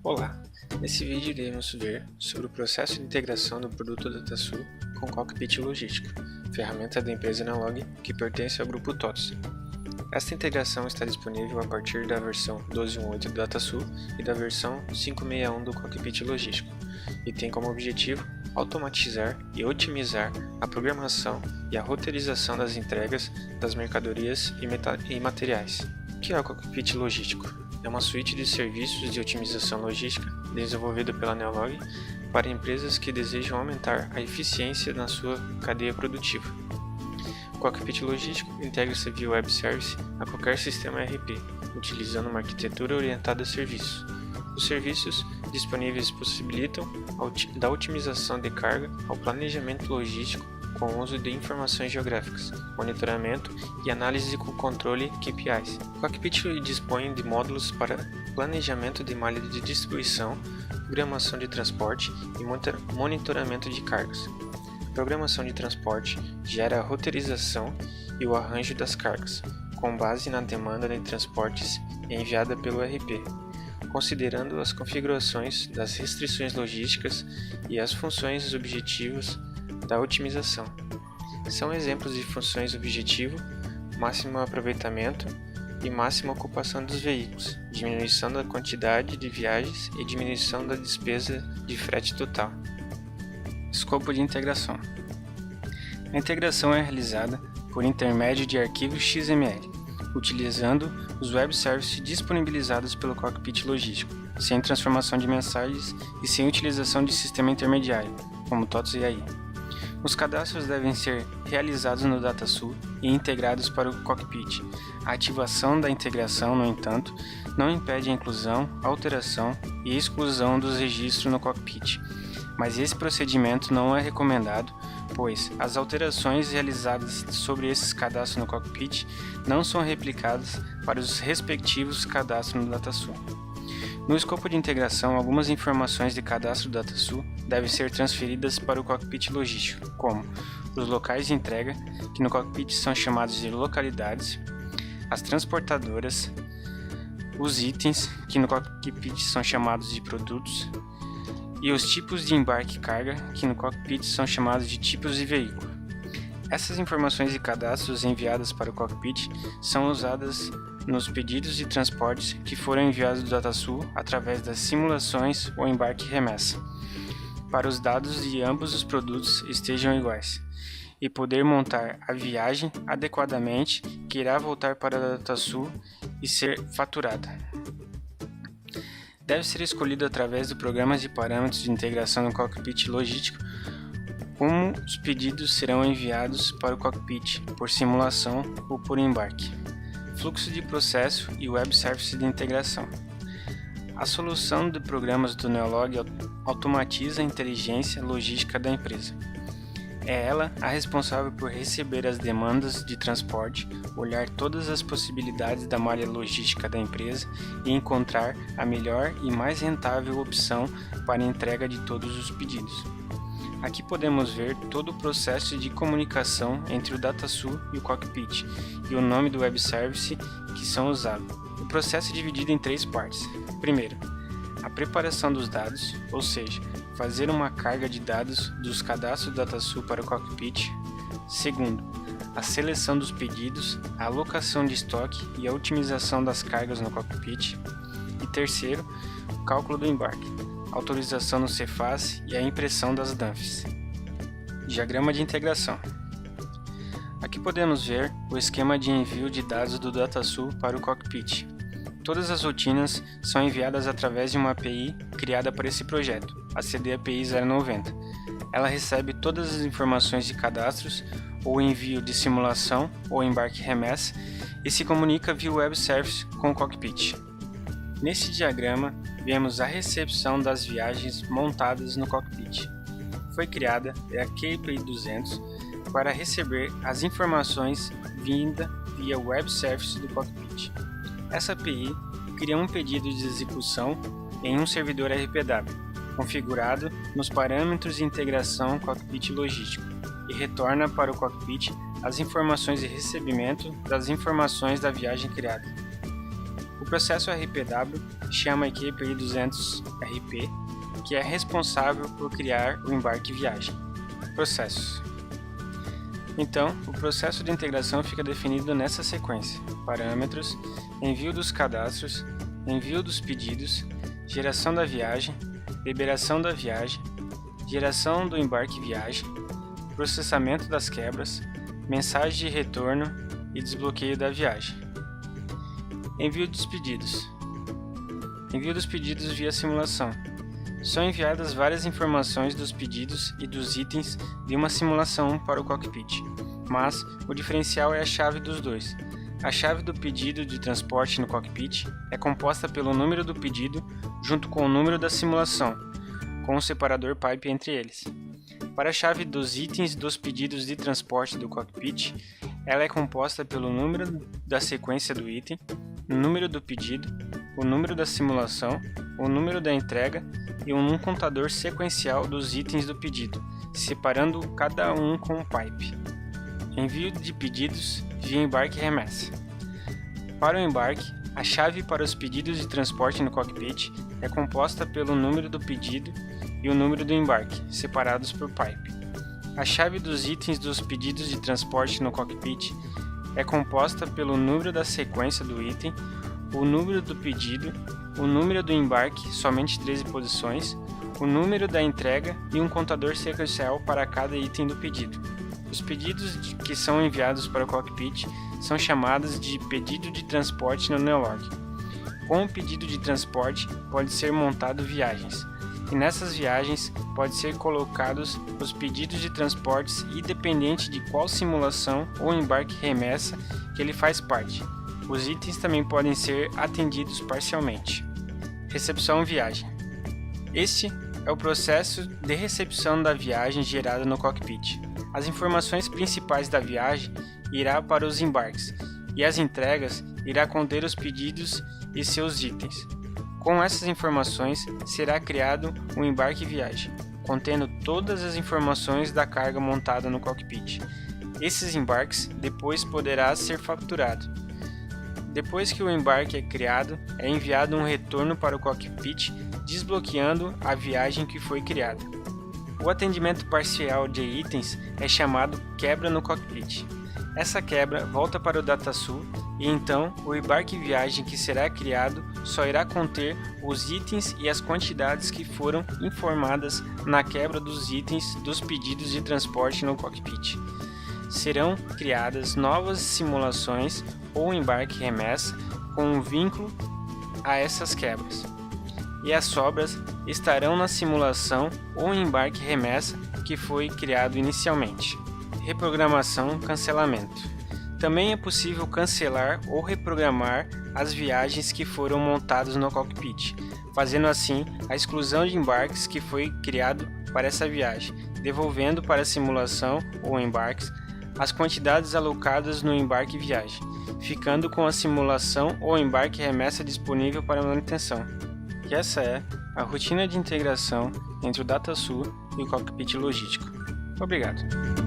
Olá, nesse vídeo iremos ver sobre o processo de integração do produto DataSul com o Cockpit Logístico, ferramenta da empresa Neolog que pertence ao grupo TOTVS. Esta integração está disponível a partir da versão 12.1.8 do DataSul e da versão 5.61 do Cockpit Logístico, e tem como objetivo automatizar e otimizar a programação e a roteirização das entregas das mercadorias e materiais. O que é o Cockpit Logístico? É uma suíte de serviços de otimização logística desenvolvida pela Neolog para empresas que desejam aumentar a eficiência na sua cadeia produtiva. O Cockpit Logístico integra-se via web service a qualquer sistema ERP, utilizando uma arquitetura orientada a serviços. Os serviços disponíveis possibilitam da otimização de carga ao planejamento logístico com o uso de informações geográficas, monitoramento e análise com controle KPIs. O Cockpit dispõe de módulos para planejamento de malha de distribuição, programação de transporte e monitoramento de cargas. A programação de transporte gera a roteirização e o arranjo das cargas, com base na demanda de transportes enviada pelo ERP, considerando as configurações das restrições logísticas e as funções objetivas da otimização. São exemplos de funções objetivo, máximo aproveitamento e máxima ocupação dos veículos, diminuição da quantidade de viagens e diminuição da despesa de frete total. Escopo de integração. A integração é realizada por intermédio de arquivos XML, utilizando os web services disponibilizados pelo Cockpit Logístico, sem transformação de mensagens e sem utilização de sistema intermediário, como TOTVS e AI. Os cadastros devem ser realizados no DataSul e integrados para o Cockpit. A ativação da integração, no entanto, não impede a inclusão, alteração e exclusão dos registros no Cockpit, mas esse procedimento não é recomendado, pois as alterações realizadas sobre esses cadastros no Cockpit não são replicadas para os respectivos cadastros no DataSul. No escopo de integração, algumas informações de cadastro do DataSul devem ser transferidas para o Cockpit Logístico, como os locais de entrega, que no Cockpit são chamados de localidades, as transportadoras, os itens, que no Cockpit são chamados de produtos, e os tipos de embarque e carga, que no Cockpit são chamados de tipos de veículo. Essas informações e cadastros enviadas para o Cockpit são usadas nos pedidos de transportes que foram enviados do DataSul através das simulações ou embarque e remessa, para os dados de ambos os produtos estejam iguais, e poder montar a viagem adequadamente que irá voltar para o DataSul e ser faturada. Deve ser escolhido através do programa de parâmetros de integração no Cockpit Logístico como os pedidos serão enviados para o Cockpit por simulação ou por embarque. Fluxo de processo e web service de integração. A solução de programas do Neolog automatiza a inteligência logística da empresa. É ela a responsável por receber as demandas de transporte, olhar todas as possibilidades da malha logística da empresa e encontrar a melhor e mais rentável opção para a entrega de todos os pedidos. Aqui podemos ver todo o processo de comunicação entre o DataSul e o Cockpit e o nome do web service que são usados. O processo é dividido em três partes. Primeiro, a preparação dos dados, ou seja, fazer uma carga de dados dos cadastros do DataSul para o Cockpit. Segundo, a seleção dos pedidos, a alocação de estoque e a otimização das cargas no Cockpit. E terceiro, o cálculo do embarque, autorização no Cefaz e a impressão das DANFs. Diagrama de integração. Aqui podemos ver o esquema de envio de dados do DataSul para o Cockpit. Todas as rotinas são enviadas através de uma API criada para esse projeto, a CD API 090. Ela recebe todas as informações de cadastros ou envio de simulação ou embarque remessa e se comunica via web service com o Cockpit. Nesse diagrama, vemos a recepção das viagens montadas no Cockpit. Foi criada a KPI 200 para receber as informações vindas via web service do Cockpit. Essa API cria um pedido de execução em um servidor RPW, configurado nos parâmetros de integração Cockpit Logístico, e retorna para o Cockpit as informações de recebimento das informações da viagem criada. O processo RPW chama a equipe I200RP, que é responsável por criar o embarque viagem. Processos. Então, o processo de integração fica definido nessa sequência: parâmetros, envio dos cadastros, envio dos pedidos, geração da viagem, liberação da viagem, geração do embarque viagem, processamento das quebras, mensagem de retorno e desbloqueio da viagem. Envio dos pedidos. Envio dos pedidos via simulação. São enviadas várias informações dos pedidos e dos itens de uma simulação para o cockpit, mas o diferencial é a chave dos dois. A chave do pedido de transporte no cockpit é composta pelo número do pedido junto com o número da simulação, com um separador pipe entre eles. Para a chave dos itens dos pedidos de transporte do cockpit, ela é composta pelo número da sequência do item, o número do pedido, o número da simulação, o número da entrega e um contador sequencial dos itens do pedido, separando cada um com um pipe. Envio de pedidos via embarque e remessa. Para o embarque, a chave para os pedidos de transporte no cockpit é composta pelo número do pedido e o número do embarque, separados por pipe. A chave dos itens dos pedidos de transporte no cockpit é composta pelo número da sequência do item, o número do pedido, o número do embarque, somente 13 posições, o número da entrega e um contador sequencial para cada item do pedido. Os pedidos que são enviados para o cockpit são chamados de pedido de transporte no Neolog. Com o pedido de transporte pode ser montado viagens, e nessas viagens pode ser colocados os pedidos de transportes independente de qual simulação ou embarque remessa que ele faz parte. Os itens também podem ser atendidos parcialmente. Recepção viagem. Este é o processo de recepção da viagem gerada no cockpit. As informações principais da viagem irá para os embarques e as entregas irá conter os pedidos e seus itens. Com essas informações será criado um embarque viagem, contendo todas as informações da carga montada no cockpit. Esses embarques depois poderá ser faturado. Depois que o embarque é criado, é enviado um retorno para o cockpit, desbloqueando a viagem que foi criada. O atendimento parcial de itens é chamado quebra no cockpit. Essa quebra volta para o DataSul e então o embarque viagem que será criado só irá conter os itens e as quantidades que foram informadas na quebra dos itens dos pedidos de transporte no cockpit. Serão criadas novas simulações ou embarque remessa com um vínculo a essas quebras. E as sobras estarão na simulação ou embarque remessa que foi criado inicialmente. Reprogramação, cancelamento. Também é possível cancelar ou reprogramar as viagens que foram montadas no cockpit, fazendo assim a exclusão de embarques que foi criado para essa viagem, devolvendo para a simulação ou embarques as quantidades alocadas no embarque viagem, ficando com a simulação ou embarque remessa disponível para manutenção. E essa é a rotina de integração entre o DataSul e o cockpit logístico. Obrigado.